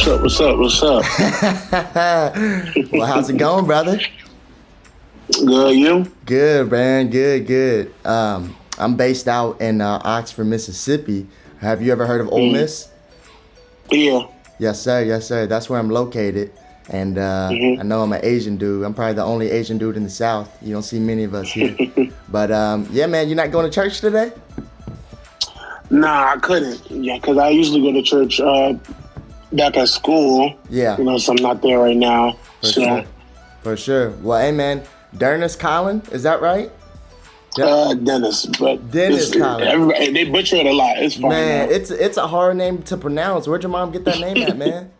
What's up? Well, how's it going, brother? Good, you? Good, man. Good. I'm based out in Oxford, Mississippi. Have you ever heard of Ole Miss? Yeah. Yes, sir. That's where I'm located. And I know I'm an Asian dude. I'm probably the only Asian dude in the South. You don't see many of us here. But yeah, man, you're not going to church today? Nah, I couldn't. Yeah, because I usually go to church back at school. Yeah. So I'm not there right now. For sure. Well, hey, man, Dieunerst Collin, is that right? Yep. Dieunerst, but Dieunerst Collin. Everybody, they butcher it a lot. It's fine. Man, it's a hard name to pronounce. Where'd your mom get that name at, man?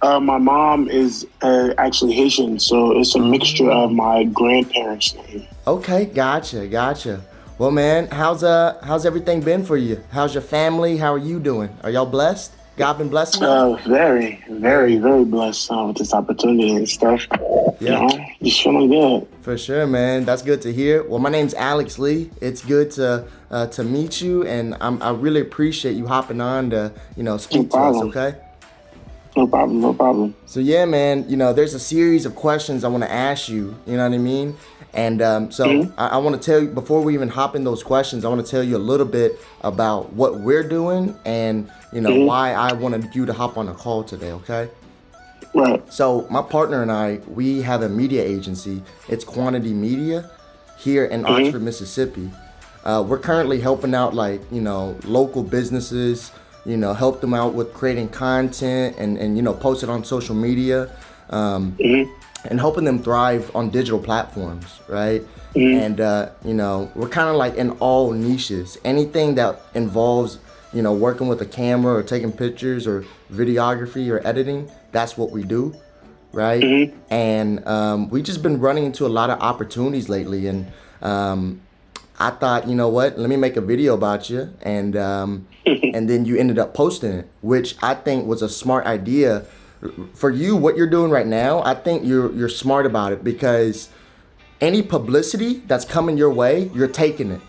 My mom is actually Haitian, so it's a mixture of my grandparents' name. Okay, gotcha. Well, man, how's everything been for you? How's your family? How are you doing? Are y'all blessed? God been blessing you? Very, very, very blessed with this opportunity and stuff. Yeah. Just feeling good. For sure, man. That's good to hear. Well, my name's Alex Lee. It's good to meet you, and I really appreciate you hopping on to speak to us. Okay. No problem. So yeah, man. There's a series of questions I want to ask you. You know what I mean? And I want to tell you, before we even hop in those questions, I want to tell you a little bit about what we're doing and why I wanted you to hop on a call today. Okay. Right. So my partner and I, we have a media agency. It's Quantity Media here in Oxford, Mississippi. We're currently helping out local businesses, help them out with creating content and post it on social media, and helping them thrive on digital platforms, right? And we're kind of like in all niches. Anything that involves working with a camera or taking pictures or videography or editing, that's what we do, right? And we just been running into a lot of opportunities lately, and I thought, you know what, let me make a video about you, and then you ended up posting it, which I think was a smart idea. For you, what you're doing right now, I think you're smart about it, because any publicity that's coming your way, you're taking it,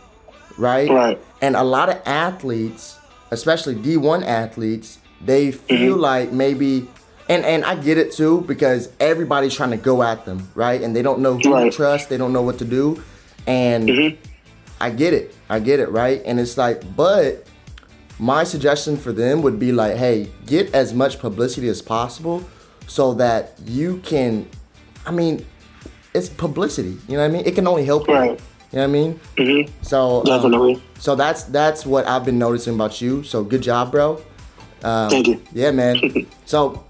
right? Right. And a lot of athletes, especially D1 athletes, they feel like maybe, and I get it too, because everybody's trying to go at them, right? And they don't know who to trust, they don't know what to do, and I get it, right? And it's like, but my suggestion for them would be like, hey, get as much publicity as possible so that you can, it's publicity, you know what I mean? It can only help you, you know what I mean? So definitely. So that's what I've been noticing about you. So good job, bro. Thank you. Yeah, man. So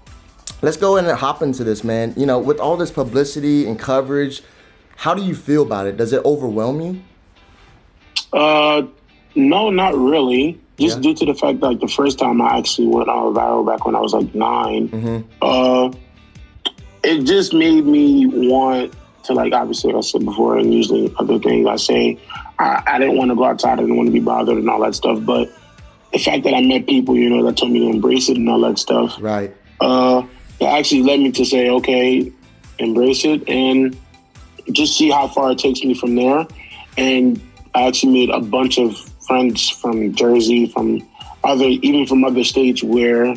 let's go in and hop into this, man. With all this publicity and coverage, how do you feel about it? Does it overwhelm you? No, not really. Just due to the fact that the first time I actually went viral back when I was like 9, it just made me want to, obviously, like I said before, and usually other things I say, I didn't want to go outside, I didn't want to be bothered and all that stuff. But the fact that I met people, that told me to embrace it and all that stuff, right? It actually led me to say, okay, embrace it and just see how far it takes me from there. And I actually made a bunch of friends from Jersey, even from other states, where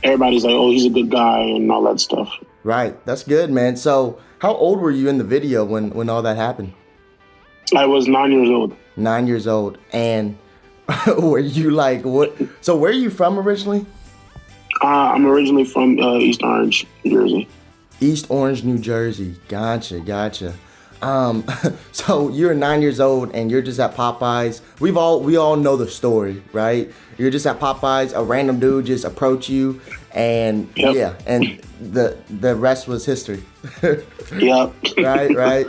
everybody's like, oh, he's a good guy and all that stuff. Right. That's good, man. So how old were you in the video when all that happened? I was 9 years old. 9 years old. And were you like, what? So where are you from originally? I'm originally from East Orange, New Jersey. East Orange, New Jersey. Gotcha. So you're 9 years old and you're just at Popeyes. We all know the story, right? You're just at Popeyes, a random dude just approached you, and and the rest was history. Yep. Right.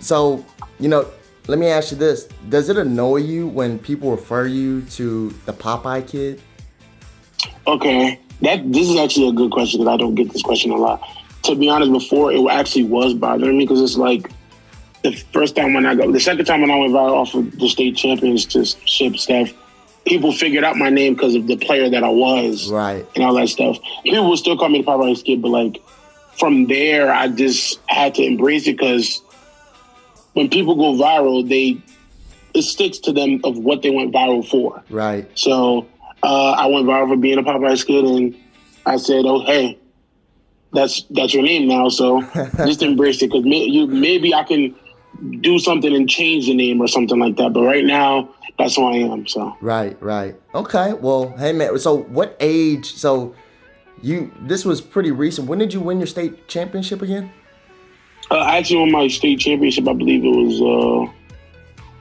So let me ask you this: does it annoy you when people refer you to the Popeye kid? Okay, this is actually a good question, because I don't get this question a lot. To be honest, before, it actually was bothering me, because it's like the second time when I went viral off of the state championship stuff, people figured out my name because of the player that I was, right, and all that stuff. People would still call me the Popeyes kid, but from there, I just had to embrace it, because when people go viral, it sticks to them of what they went viral for. Right. So I went viral for being a Popeyes kid, and I said, oh, hey, that's your name now. So just embrace it, because maybe I can do something and change the name or something like that. But right now, that's who I am. So Right. Okay. Well, hey man. So what age? So this was pretty recent. When did you win your state championship again? I actually won my state championship. I believe it was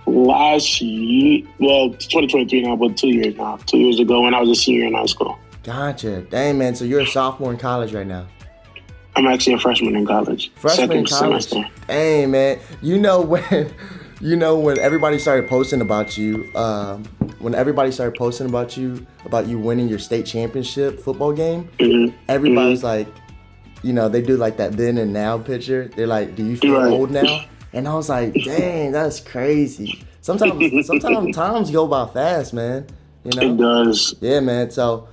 last year. Well, it's 2023 now, but 2 years now. 2 years ago when I was a senior in high school. Gotcha. Dang, man. So you're a sophomore in college right now. I'm actually a freshman in college. Freshman in college. Semester. Dang, man. When everybody started posting about you, about you winning your state championship football game, everybody's like, they do like that then and now picture. They're like, do you feel old now? And I was like, dang, that's crazy. Sometimes times go by fast, man. It does. Yeah, man. So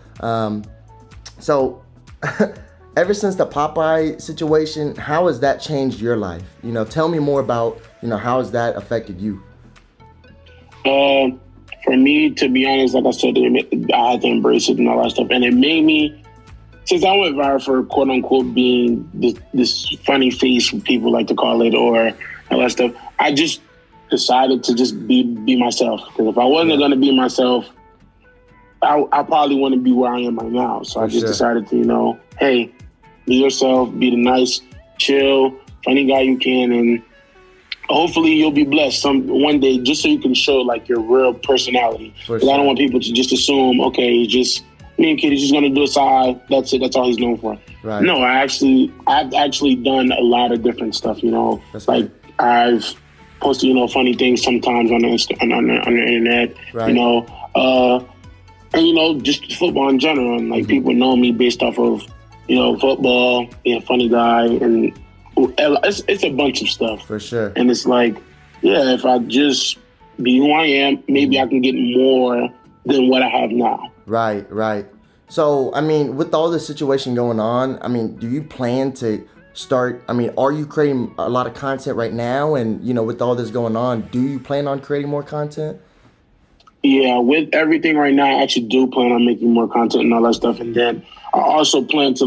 ever since the Popeye situation, how has that changed your life? Tell me more about, how has that affected you? For me, to be honest, like I said, I had to embrace it and all that stuff. And it made me, since I went viral for quote unquote being this funny face, people like to call it, or all that stuff, I just decided to just be myself. Because if I wasn't going to be myself, I probably wouldn't be where I am right now. So I just decided to, hey, be yourself, be the nice, chill, funny guy you can, and hopefully you'll be blessed one day, just so you can show like your real personality. Because I don't want people to just assume, okay, he's just me and kid, he's just gonna do a side. That's it. That's all he's known for. Right. No, I've actually done a lot of different stuff. That's like great. I've posted funny things sometimes on the internet. Right. And just football in general, and like people know me based off of football, being a funny guy, and it's a bunch of stuff. For sure. And it's like, yeah, if I just be who I am, maybe I can get more than what I have now. Right. So, with all this situation going on, do you plan to start, are you creating a lot of content right now? And, with all this going on, do you plan on creating more content? Yeah, with everything right now, I actually do plan on making more content and all that stuff. And then I also plan to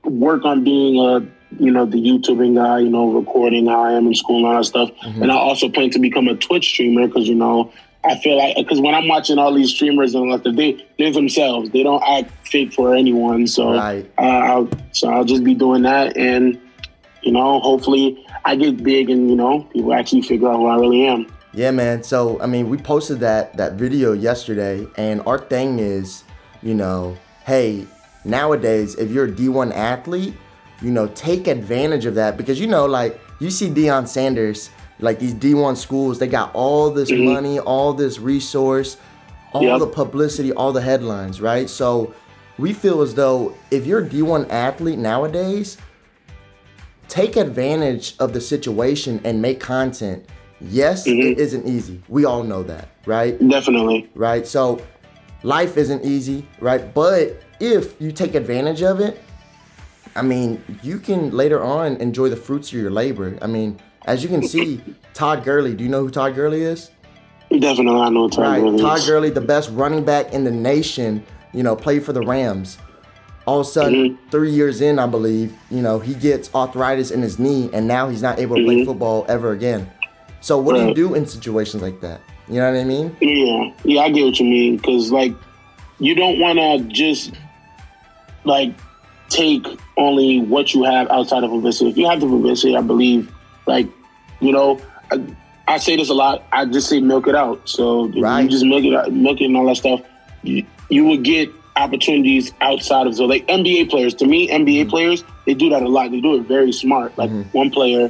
work on being the YouTubing guy, recording how I am in school and all that stuff. Mm-hmm. And I also plan to become a Twitch streamer because, I feel like, because when I'm watching all these streamers and all that, they're themselves. They don't act fake for anyone. So, right. I'll just be doing that. And, hopefully I get big and, people actually figure out who I really am. Yeah, man. So, we posted that video yesterday, and our thing is, hey, nowadays, if you're a D1 athlete, take advantage of that, because, you see Deion Sanders, like these D1 schools, they got all this money, all this resource, all the publicity, all the headlines, right? So we feel as though if you're a D1 athlete nowadays, take advantage of the situation and make content. Yes, it isn't easy. We all know that, right? Definitely. Right? So life isn't easy, right? But if you take advantage of it, you can later on enjoy the fruits of your labor. As you can see, Todd Gurley, do you know who Todd Gurley is? Definitely, I know who Todd Gurley is. Todd Gurley, the best running back in the nation, played for the Rams. All of a sudden, 3 years in, I believe, he gets arthritis in his knee, and now he's not able to play football ever again. So what do you do in situations like that? You know what I mean? Yeah, I get what you mean. Because, you don't want to just, take only what you have outside of publicity. If you have the publicity, I believe, I say this a lot, I just say milk it out. So if you just milk it and all that stuff, you will get opportunities outside of, so like NBA players. To me, NBA players, they do that a lot. They do it very smart. Like one player,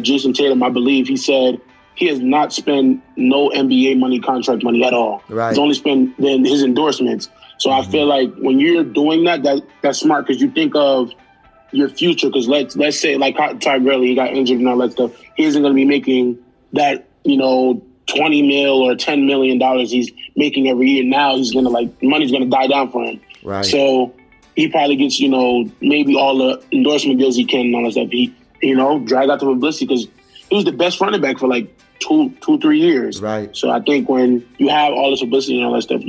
Jason Tatum, I believe, he said he has not spent no NBA money, contract money at all. Right. He's only spent then his endorsements. So I feel like when you're doing that's smart, because you think of your future. Because let's say like Todd Gurley, he got injured and all that stuff. He isn't going to be making that 20 mil or $10 million he's making every year. Now he's going to money's going to die down for him. Right. So he probably gets maybe all the endorsement deals he can and all that stuff. He drag out the publicity because he was the best running back for 2-3 years. Right. So I think when you have all this publicity and all that stuff,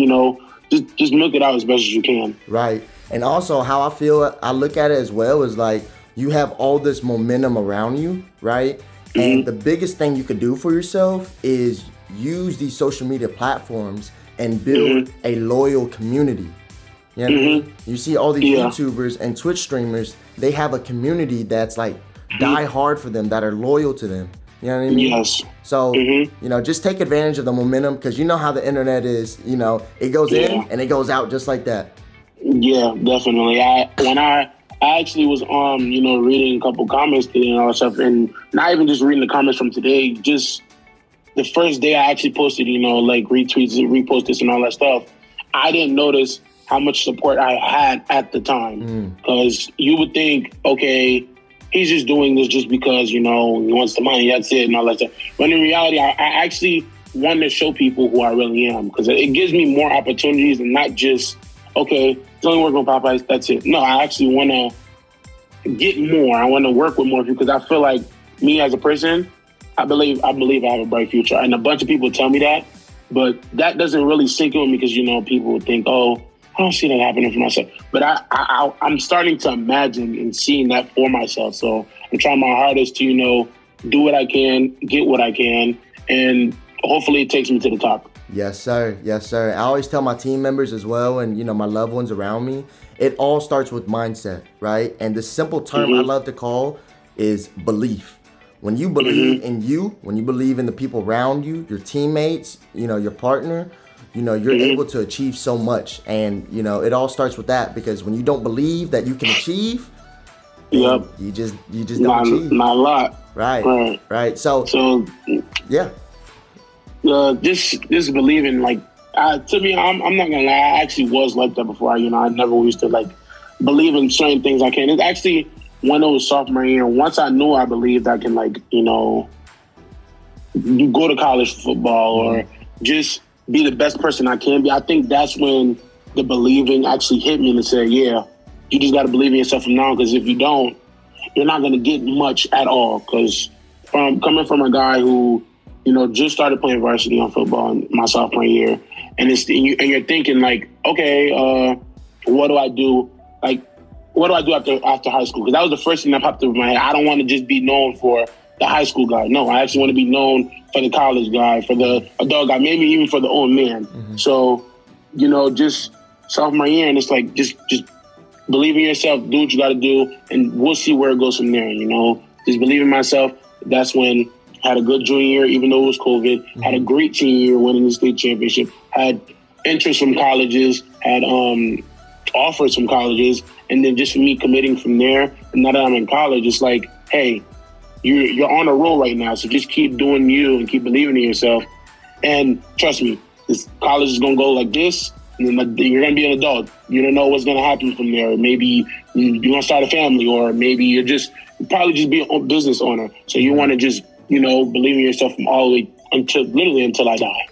just milk it out as best as you can. Right. And also how I look at it as well is like you have all this momentum around you, right? And the biggest thing you could do for yourself is use these social media platforms and build a loyal community. You know what I mean? You see all these YouTubers and Twitch streamers, they have a community that's like die hard for them, that are loyal to them. You know what I mean? Yes. So, just take advantage of the momentum, because you know how the internet is, it goes in and it goes out just like that. Yeah, definitely. I actually was reading a couple comments today and all that stuff, and not even just reading the comments from today, just the first day I actually posted, like retweets, repost this and all that stuff, I didn't notice how much support I had at the time. Because you would think, okay, he's just doing this just because, he wants the money, that's it, and all that stuff. But in reality, I actually want to show people who I really am, because it gives me more opportunities and not just, okay, it's only working on Popeyes, that's it. No, I actually want to get more. I want to work with more people, because I feel like me as a person, I believe I have a bright future. And a bunch of people tell me that, but that doesn't really sink in because, people would think, oh, I don't see that happening for myself. But I'm starting to imagine and seeing that for myself. So I'm trying my hardest to, do what I can, get what I can, and hopefully it takes me to the top. Yes, sir. Yes, sir. I always tell my team members as well, and, my loved ones around me, it all starts with mindset, right? And the simple term I love to call is belief. When you believe in you, when you believe in the people around you, your teammates, your partner, you're able to achieve so much. And, it all starts with that, because when you don't believe that you can achieve, you just don't achieve. Not a lot. Right. So yeah. Just believing, like, to me, I'm not gonna lie, I actually was like that before. I never used to like believe in certain things I can. It's actually when it was sophomore year, once I knew I believed I can, like, you go to college for football or just be the best person I can be. I think that's when the believing actually hit me and said, yeah, you just got to believe in yourself from now, because if you don't, you're not going to get much at all. Because coming from a guy who, just started playing varsity on football in my sophomore year, and you're thinking like, okay, what do I do? Like, what do I do after high school? Because that was the first thing that popped up in my head. I don't want to just be known for the high school guy. No, I actually want to be known for the college guy, for the adult guy, maybe even for the old man. So, just sophomore year, and it's like, just believe in yourself, do what you got to do, and we'll see where it goes from there. Just believe in myself. That's when I had a good junior year, even though it was COVID. Had a great senior year, winning the state championship. Had interest from colleges. Had offers from colleges, and then just for me committing from there. And now that I'm in college, it's like, hey, you're on a roll right now, so just keep doing you and keep believing in yourself. And trust me, this college is gonna go like this, and then you're gonna be an adult. You don't know what's gonna happen from there. Maybe you're gonna start a family, or maybe you'll probably just be a business owner. So you want to just believe in yourself from all the way until I die.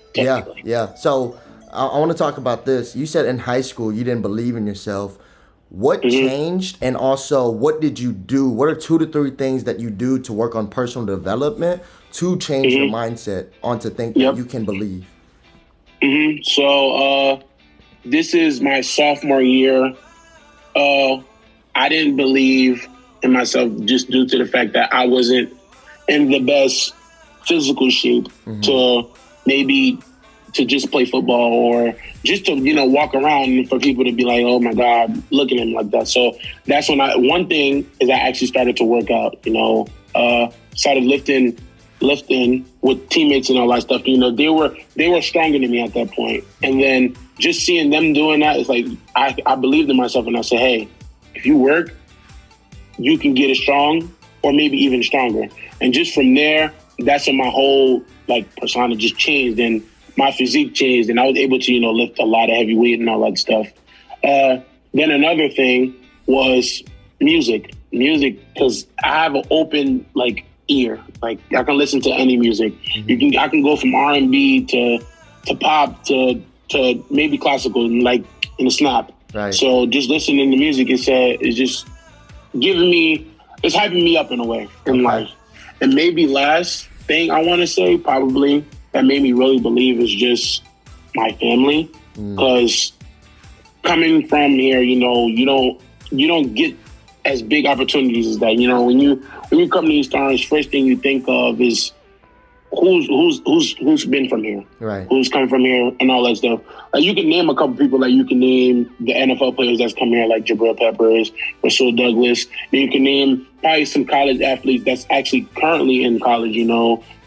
Yeah. So I want to talk about this. You said in high school you didn't believe in yourself. What changed, and also what did you do? What are 2 to 3 things that you do to work on personal development to change your mindset onto think that you can believe? So this is my sophomore year. I didn't believe in myself just due to the fact that I wasn't in the best physical shape to just play football, or just to, walk around and for people to be like, oh my God, look at him like that. So that's when one thing is I actually started to work out, started lifting with teammates and all that stuff. They were stronger than me at that point. And then just seeing them doing that, it's like, I believed in myself, and I said, hey, if you work, you can get as strong or maybe even stronger. And just from there, that's when my whole persona just changed, and my physique changed, and I was able to, lift a lot of heavy weight and all that stuff. Then another thing was music, because I have an open ear. Like, I can listen to any music. I can go from R&B to pop to maybe classical, in a snap. Right. So just listening to music is just it's hyping me up in a way in life. And maybe last thing I want to say, probably, that made me really believe is just my family. Because coming from here, you don't get as big opportunities as that. When you come to East Orange, first thing you think of is who's been from here, right? Who's come from here and all that stuff. Like you can name a couple people, like you can name the NFL players that's come here, like Jabril Peppers, Rasul Douglas. And you can name probably some college athletes that's actually currently in college,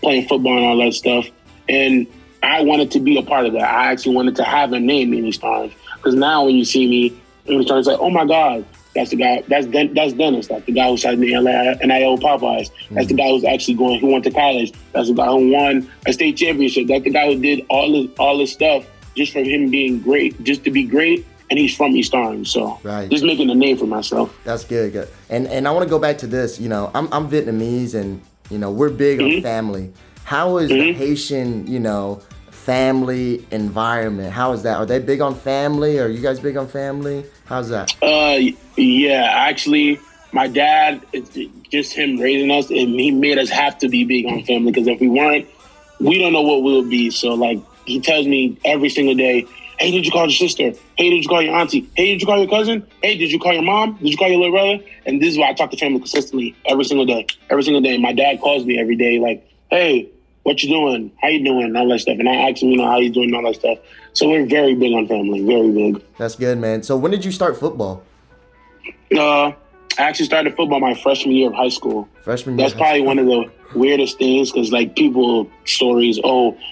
playing football and all that stuff. And I wanted to be a part of that. I actually wanted to have a name in East Orange, because now when you see me in East Orange, it's like, oh my God, that's the guy. That's Dieunerst. That's the guy who signed the NIL Popeyes. That's the guy who's actually who went to college. That's the guy who won a state championship. That's the guy who did all this stuff just from him being great, just to be great. And he's from East Orange, so just making a name for myself. That's good. And I want to go back to this. I'm Vietnamese, and we're big on family. How is the Haitian, family environment? How is that? Are they big on family? Are you guys big on family? How's that? Yeah, actually, my dad, it's just him raising us, and he made us have to be big on family, because if we weren't, we don't know what we'll be. So, like, he tells me every single day, hey, did you call your sister? Hey, did you call your auntie? Hey, did you call your cousin? Hey, did you call your mom? Did you call your little brother? And this is why I talk to family consistently every single day. Every single day. My dad calls me every day like, hey, what you doing? How you doing? All that stuff. And I ask him, how you doing, all that stuff. So we're very big on family, very big. That's good, man. So when did you start football? I actually started football my freshman year of high school. Freshman year. That's probably one of the weirdest things, because like people stories,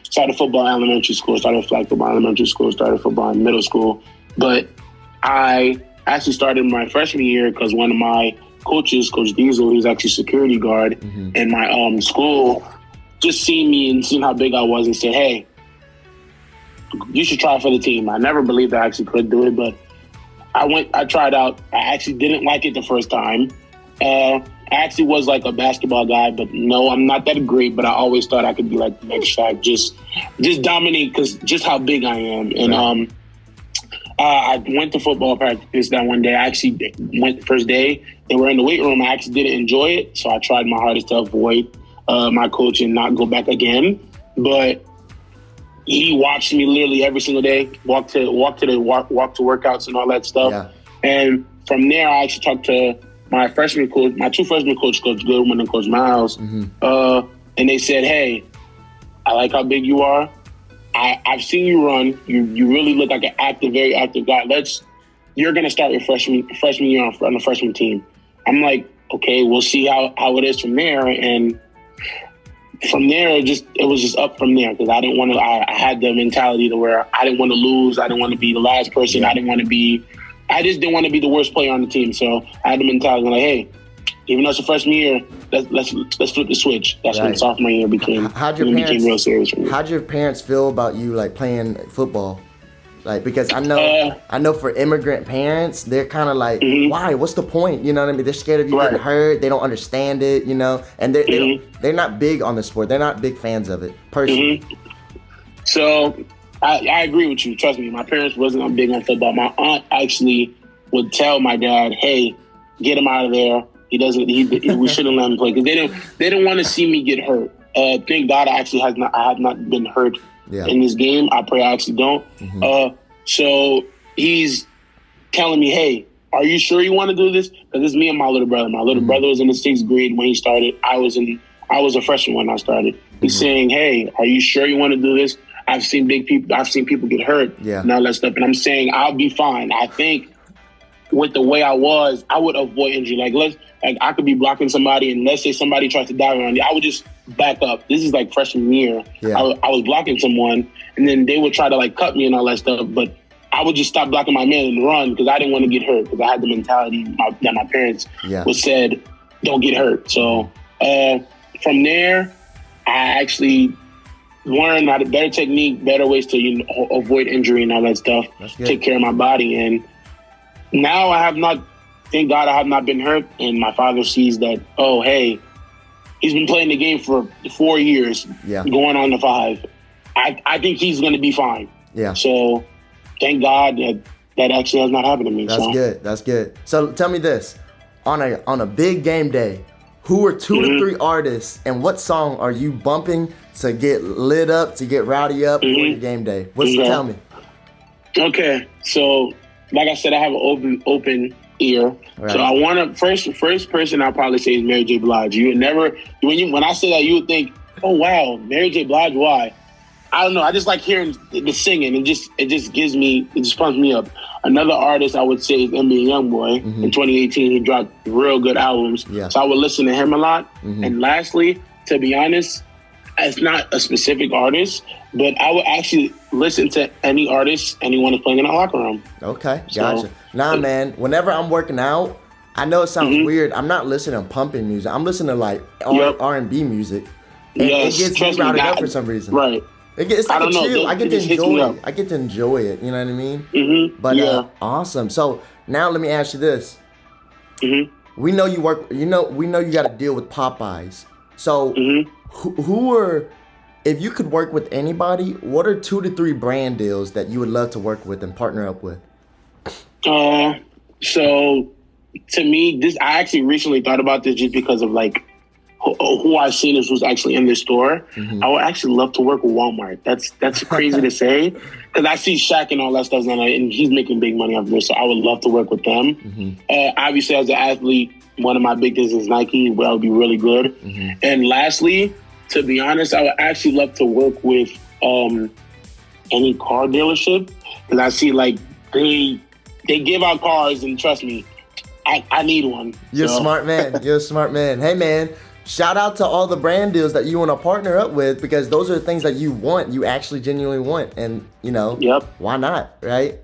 started football in elementary school, started flag football in elementary school, started football in middle school. But I actually started my freshman year because one of my coaches, Coach Diesel, he's actually security guard in my school, just seen me and seen how big I was and said, hey, you should try for the team. I never believed I actually could do it, but I tried out. I actually didn't like it the first time. I actually was like a basketball guy, but no, I'm not that great, but I always thought I could be like the next Shaq, just dominate, because just how big I am. And I went to football practice that one day. I actually went the first day. They were in the weight room. I actually didn't enjoy it, so I tried my hardest to avoid my coach and not go back again. But he watched me literally every single day, walk to workouts and all that stuff. Yeah. And from there, I actually talked to my freshman coach, my two freshman coach, Coach Goodwin and Coach Miles. And they said, hey, I like how big you are. I've seen you run. You really look like an very active guy. You're going to start your freshman year on the freshman team. I'm like, okay, we'll see how it is from there. And from there, it was just up from there, because I didn't want to. I had the mentality to where I didn't want to lose. I didn't want to be the last person. I just didn't want to be the worst player on the team. So I had the mentality like, hey, even though it's a freshman year, let's flip the switch. That's when sophomore year became real serious for me. How'd your parents feel about you like playing football? Like, because I know for immigrant parents, they're kind of like, why? What's the point? You know what I mean? They're scared of you getting hurt. They don't understand it, and they're not big on the sport. They're not big fans of it, personally. So I agree with you. Trust me, my parents wasn't big on football. My aunt actually would tell my dad, hey, get him out of there. We shouldn't let him play, because they didn't want to see me get hurt. Thank God I have not been hurt in this game. I pray I actually don't. So he's telling me, hey, are you sure you want to do this? Because it's me and my little brother. My little brother was in the 6th grade when he started. I was a freshman when I started. He's saying, hey, are you sure you want to do this? I've seen people get hurt and all that stuff. And I'm saying, I'll be fine. I think with the way I was, I would avoid injury. Like I could be blocking somebody, and let's say somebody tries to dive on me, I would just back up. This is like freshman year. I was blocking someone, and then they would try to like cut me and all that stuff. But I would just stop blocking my man and run, because I didn't want to get hurt, because I had the mentality that my parents said, don't get hurt. So from there, I actually learned how to better technique, better ways to avoid injury and all that stuff, take care of my body. And now thank God I have not been hurt. And my father sees that, oh, hey, he's been playing the game for 4 years, going on to 5. I think he's going to be fine. Yeah. So thank God that actually has not happened to me. That's good. So tell me this, on a big game day, who are 2 to 3 artists, and what song are you bumping to get lit up, to get rowdy up for your game day? Tell me. Okay, so like I said, I have an open ear. Right. So I want to first person I'll probably say is Mary J. Blige. You would never when I say that, you would think, oh wow, Mary J. Blige, why? I don't know. I just like hearing the singing. It just pumps me up. Another artist I would say is NBA Youngboy. Mm-hmm. In 2018, he dropped real good albums. Yeah. So I would listen to him a lot. Mm-hmm. And lastly, to be honest, it's not a specific artist, but I would actually listen to any artist anyone is playing in the locker room. Okay, gotcha. So, nah, man, whenever I'm working out, I know it sounds weird. I'm not listening to pumping music. I'm listening to like R&B music. And it gets me routed up for some reason. Right. It's like a chill. I get to enjoy it. You know what I mean? Mm-hmm. But awesome. So now let me ask you this. Mm-hmm. We know you work. We know you got to deal with Popeyes. So who are, if you could work with anybody, what are 2 to 3 brand deals that you would love to work with and partner up with? So to me, I actually recently thought about this just because of like who I've seen was actually in the store. Mm-hmm. I would actually love to work with Walmart. That's crazy to say, because I see Shaq and all that stuff, and he's making big money off of this. So I would love to work with them. Mm-hmm. Obviously, as an athlete, one of my big things is Nike. Well, would be really good. Mm-hmm. And lastly, to be honest, I would actually love to work with any car dealership, because I see like they give out cars, and trust me, I need one. You're a smart man. You're a smart man. Hey, man. Shout out to all the brand deals that you want to partner up with, because those are the things that you actually genuinely want. And, why not, right?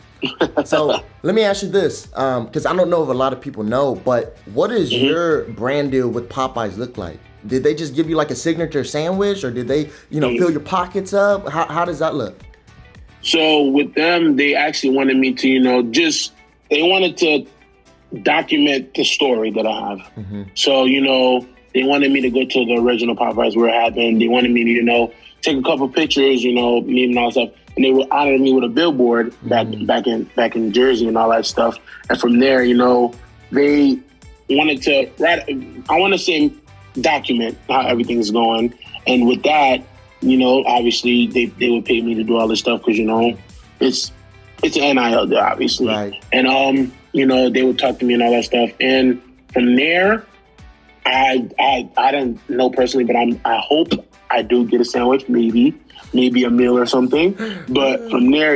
So let me ask you this, because I don't know if a lot of people know, but what does your brand deal with Popeyes look like? Did they just give you like a signature sandwich, or did they, fill your pockets up? How does that look? So with them, they actually wanted me to, they wanted to document the story that I have. Mm-hmm. So, they wanted me to go to the original Popeyes where it happened. They wanted me to, take a couple pictures, me and all that stuff. And they would honor me with a billboard back in Jersey and all that stuff. And from there, they wanted to document how everything's going. And with that, obviously they would pay me to do all this stuff because, it's an NIL deal, obviously. Right. And, they would talk to me and all that stuff. And from there, I don't know personally, but I hope I do get a sandwich, maybe a meal or something. But from there,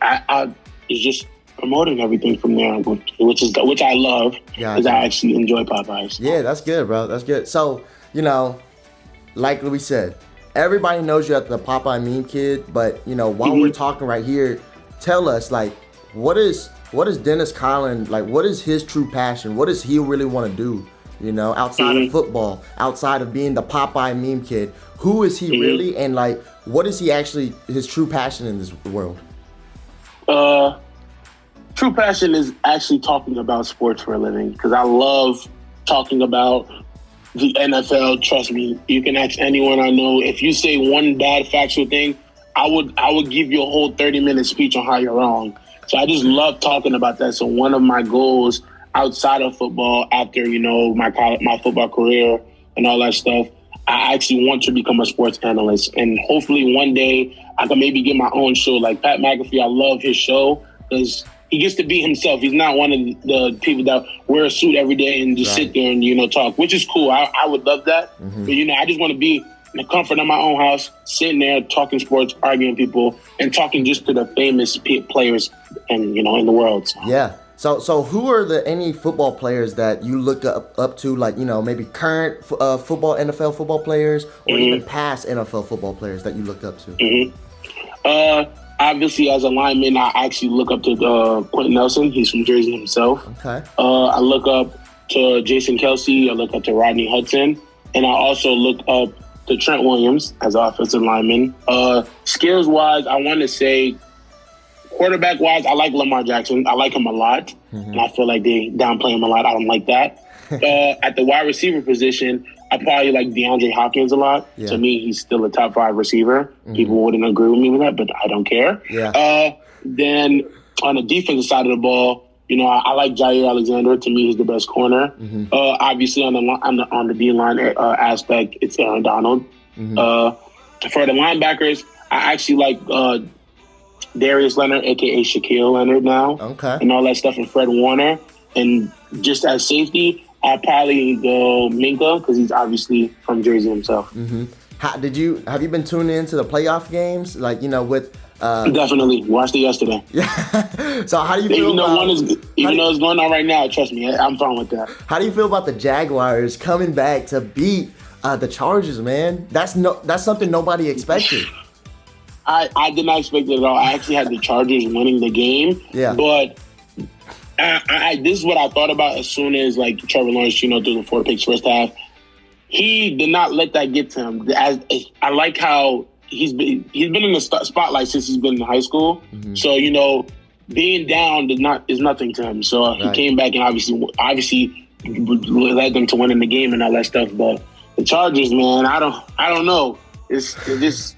I it's just promoting everything from there, which I love, because I actually enjoy Popeyes. Yeah, that's good, bro. That's good. So, like we said, everybody knows you're the Popeye meme kid, but while we're talking right here, tell us, like, what is Dennis Collin, like, what is his true passion? What does he really want to do? Outside of football, outside of being the Popeye meme kid, who is he really, and like, what is he actually, his true passion in this world? True passion is actually talking about sports for a living, because I love talking about the NFL. Trust me, you can ask anyone I know. If you say one bad factual thing, I would give you a whole 30-minute speech on how you're wrong. So I just love talking about that. So one of my goals outside of football, after, my football career and all that stuff, I actually want to become a sports analyst. And hopefully one day I can maybe get my own show. Like Pat McAfee, I love his show because he gets to be himself. He's not one of the people that wear a suit every day and just sit there and, talk, which is cool. I would love that. Mm-hmm. But, I just want to be in the comfort of my own house, sitting there talking sports, arguing with people, and talking just to the famous players and, in the world. So. Yeah. So who are any football players that you look up to, like, maybe current football, NFL football players, or even past NFL football players that you look up to? Mm-hmm. Obviously, as a lineman, I actually look up to Quentin Nelson. He's from Jersey himself. Okay. I look up to Jason Kelsey. I look up to Rodney Hudson. And I also look up to Trent Williams as an offensive lineman. Skills-wise, I want to say, quarterback-wise, I like Lamar Jackson. I like him a lot, and I feel like they downplay him a lot. I don't like that. At the wide receiver position, I probably like DeAndre Hopkins a lot. Yeah. To me, he's still a top 5 receiver. People wouldn't agree with me with that, but I don't care. Yeah. Then on the defensive side of the ball, I like Jair Alexander. To me, he's the best corner. Obviously, on the D-line aspect, it's Aaron Donald. For the linebackers, I actually like Darius Leonard, a.k.a. Shaquille Leonard now. Okay. And all that stuff, and Fred Warner. And just as safety, I'd probably go Minka because he's obviously from Jersey himself. Mm-hmm. Have you been tuning into the playoff games? Like, with... Definitely. Watched it yesterday. Yeah. So how do you feel even though it's going on right now, trust me, I'm fine with that. How do you feel about the Jaguars coming back to beat the Chargers, man? That's something nobody expected. I did not expect it at all. I actually had the Chargers winning the game. Yeah. But this is what I thought about as soon as Trevor Lawrence, threw the 4 picks first half. He did not let that get to him. I like how he's been in the spotlight since he's been in high school. Mm-hmm. So being down is nothing to him. So he came back and obviously led them to winning the game and all that stuff. But the Chargers, man, I don't know. It just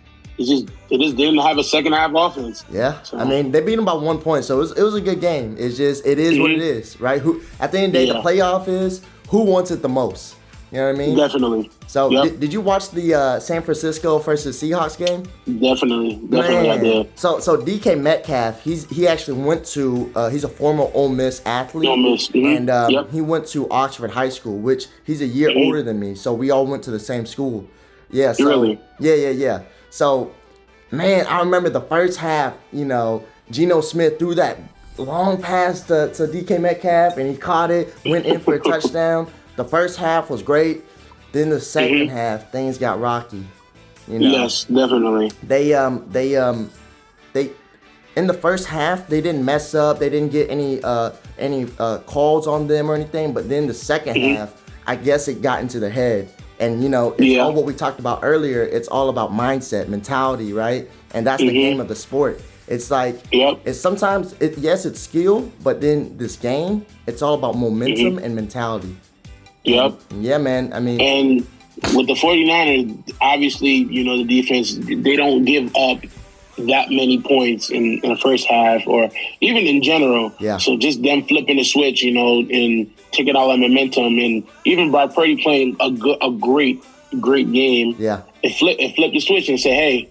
didn't have a second half offense. Yeah, so. I mean, they beat them by 1 point, so it was a good game. It is mm-hmm. what it is, right? At the end of the day, the playoff is who wants it the most. You know what I mean? Definitely. So, did you watch the San Francisco versus Seahawks game? Definitely, I did. So DK Metcalf, he actually went to he's a former Ole Miss athlete, mm-hmm. and he went to Oxford High School, which he's a year mm-hmm. older than me. So we all went to the same school. Yeah. So, really? Yeah. So, man, I remember the first half. Geno Smith threw that long pass to DK Metcalf, and he caught it, went in for a touchdown. The first half was great. Then the second mm-hmm. half, things got rocky. Yes, definitely. They in the first half they didn't mess up. They didn't get any calls on them or anything. But then the second mm-hmm. half, I guess it got into their head. And it's all what we talked about earlier. It's all about mindset, mentality, right? And that's mm-hmm. the game of the sport. It's like it's sometimes it's skill, but then this game, it's all about momentum mm-hmm. and mentality. Yep. Yeah, man. I mean, and with the 49ers, obviously, the defense, they don't give up that many points in the first half or even in general. Yeah. So just them flipping the switch, and taking all that momentum, and even Brock Purdy playing a great game. Yeah. It flipped the switch and said, hey,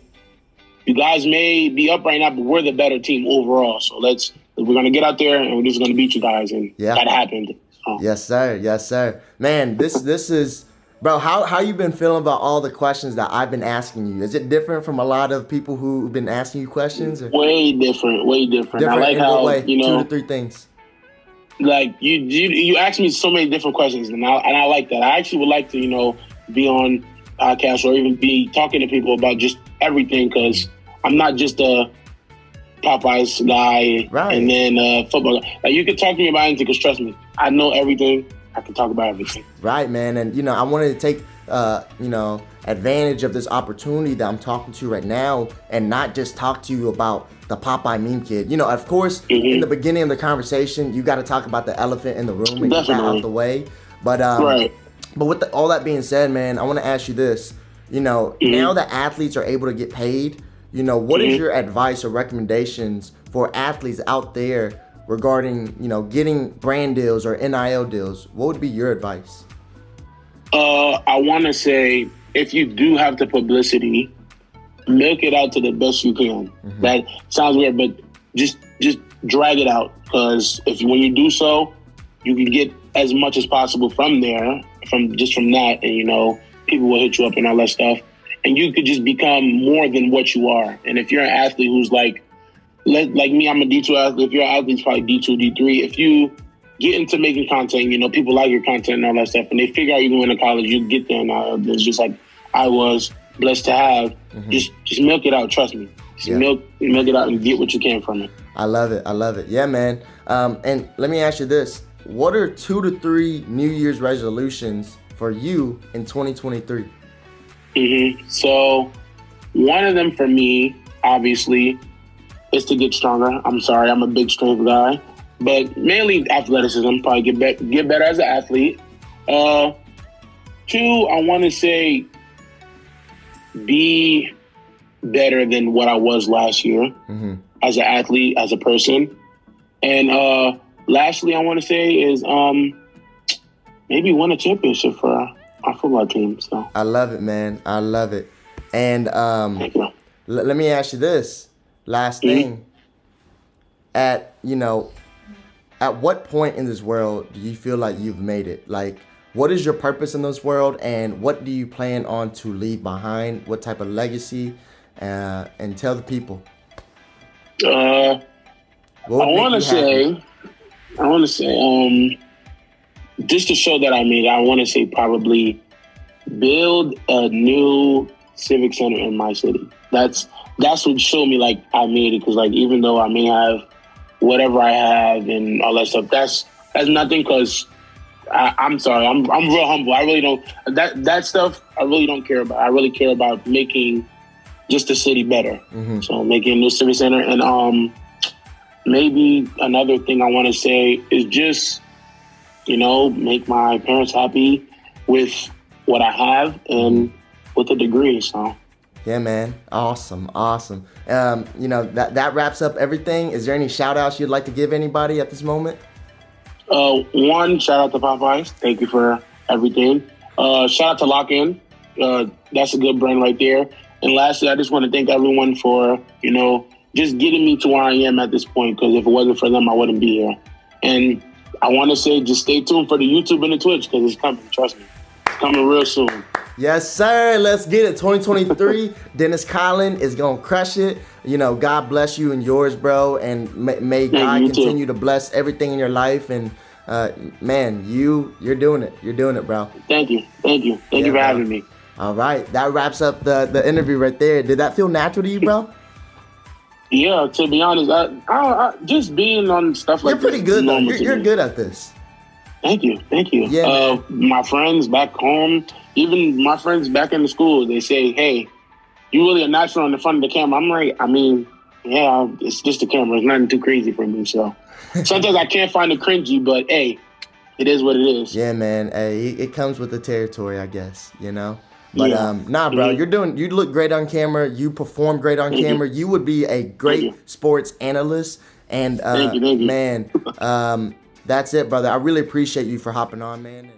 you guys may be up right now, but we're the better team overall. So we're going to get out there and we're just going to beat you guys. And that happened. Oh. Yes, sir. Man, this is, bro, how you been feeling about all the questions that I've been asking you? Is it different from a lot of people who've been asking you questions? Or? Way different. I like how, 2 to 3 things. Like, you ask me so many different questions, and I like that. I actually would like to, be on podcasts or even be talking to people about just everything, because I'm not just a Popeyes guy and then football guy. Like, you can talk to me about anything, because trust me, I know everything. I can talk about everything. Right, man. And, I wanted to take, advantage of this opportunity that I'm talking to right now and not just talk to you about the Popeye meme kid. Of course, mm-hmm. in the beginning of the conversation, you got to talk about the elephant in the room and get that out the way. But, but with all that being said, man, I want to ask you this. Mm-hmm. Now that athletes are able to get paid, what mm-hmm. is your advice or recommendations for athletes out there regarding, getting brand deals or NIL deals? What would be your advice? I want to say, if you do have the publicity, milk it out to the best you can. Mm-hmm. That sounds weird, but just drag it out, because when you do so, you can get as much as possible from there, from that, and people will hit you up and all that stuff, and you could just become more than what you are. And if you're an athlete who's like me, I'm a D2 athlete. If you're an athlete, it's probably D2, D3. If you get into making content, people like your content and all that stuff, and they figure out you're going to college, you get there. Now it's just like I was blessed to have. Mm-hmm. Just milk it out. Trust me. Milk it out and get what you can from it. I love it. Yeah, man. And let me ask you this: what are 2 to 3 New Year's resolutions for you in 2023? Mm-hmm. So one of them for me, obviously, is to get stronger. I'm sorry, I'm a big strength guy, but mainly athleticism. Probably get better as an athlete. 2, I want to say be better than what I was last year mm-hmm. as an athlete, as a person. And lastly, I want to say is maybe win a championship for our football team. So I love it, man. I love it. And let me ask you this. Last thing, at what point in this world do you feel like you've made it? Like, what is your purpose in this world, and what do you plan on to leave behind? What type of legacy? And tell the people. I want to say, just to show that I made it, I want to say probably build a new civic center in my city. That's what showed me like I made it. Because like even though I may have whatever I have and all that stuff, that's nothing. Because I'm sorry, I'm real humble. I really don't that stuff. I really don't care about. I really care about making just the city better. Mm-hmm. So making a new civic center, and maybe another thing I want to say is just make my parents happy with what I have and with a degree. So. Yeah, man. Awesome. That wraps up everything. Is there any shout outs you'd like to give anybody at this moment? One, shout out to Popeyes. Thank you for everything. Shout out to Lock In. That's a good brand right there. And lastly, I just want to thank everyone for, just getting me to where I am at this point, because if it wasn't for them, I wouldn't be here. And I want to say, just stay tuned for the YouTube and the Twitch, because it's coming. Trust me. It's coming real soon. Yes, sir. Let's get it. 2023, Dieunerst Collin is going to crush it. God bless you and yours, bro. And may God continue to bless everything in your life. And, man, you're doing it. You're doing it, bro. Thank you. Thank you for having me. All right. That wraps up the interview right there. Did that feel natural to you, bro? Yeah, to be honest, I just being on stuff like this. You're pretty good, though. You're good at this. Thank you. Yeah, my friends back home, even my friends back in the school, they say, hey, you really a natural in the front of the camera. I'm like, yeah, it's just the camera. It's nothing too crazy for me. So sometimes I can't find it cringy, but hey, it is what it is. Yeah, man. Hey, it comes with the territory, I guess, But nah, bro, you look great on camera. You perform great on camera. You would be a great sports analyst. And thank you. man, that's it, brother. I really appreciate you for hopping on, man.